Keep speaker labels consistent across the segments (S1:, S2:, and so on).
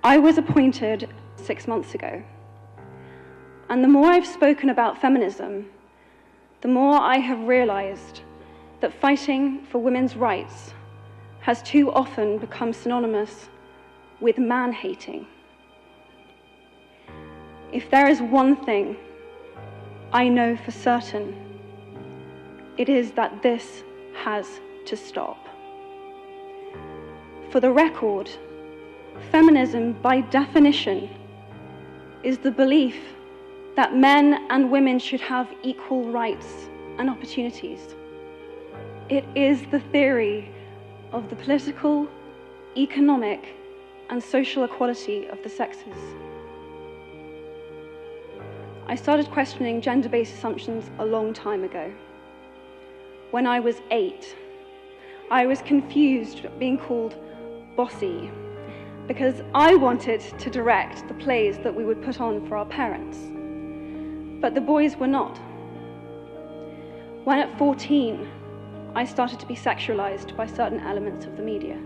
S1: I was appointed 6 months ago, and the more I've spoken about feminism, the more I have realized that fighting for women's rights has too often become synonymous with man-hating. If there is one thing I know for certain, it is that this has to stop. For the record, feminism, by definition, is the belief that men and women should have equal rights and opportunities. It is the theory of the political, economic, and social equality of the sexes. I started questioning gender-based assumptions a long time ago. When I was 8, I was confused at being called bossy because I wanted to direct the plays that we would put on for our parents, but the boys were not. When at 14, I started to be sexualized by certain elements of the media.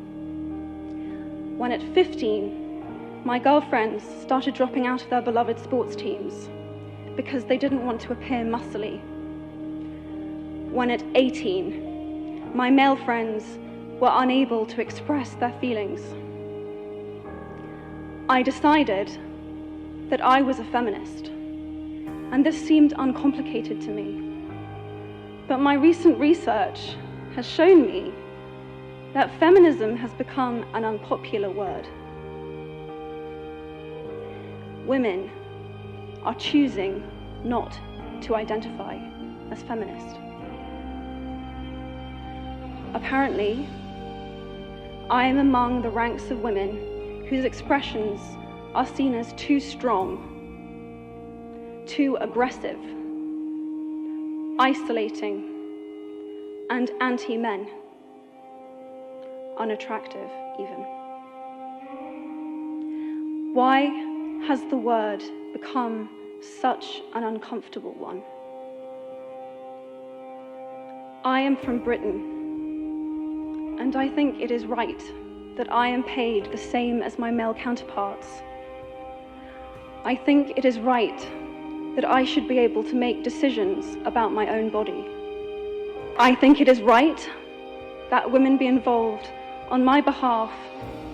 S1: When at 15, my girlfriends started dropping out of their beloved sports teams because they didn't want to appear muscly. When at 18, my male friends were unable to express their feelings. I decided that I was a feminist, and this seemed uncomplicated to me. But my recent research has shown me that feminism has become an unpopular word. Women are choosing not to identify as feminist. Apparently, I am among the ranks of women whose expressions are seen as too strong, too aggressive, isolating, and anti-men, unattractive even. Why has the word become such an uncomfortable one? I am from Britain, and I think it is right that I am paid the same as my male counterparts. I think it is right that I should be able to make decisions about my own body. I think it is right that women be involved on my behalf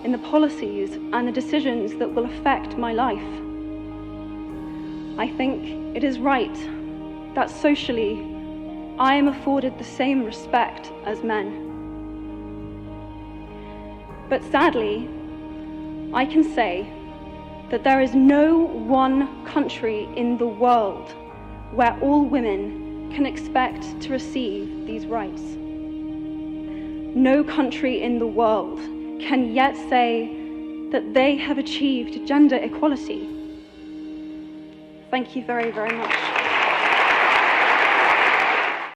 S1: in the policies and the decisions that will affect my life. I think it is right that socially I am afforded the same respect as men. But sadly, I can say that there is no one country in the world where all women can expect to receive these rights. No country in the world can yet say that they have achieved gender equality. Thank you very, very much.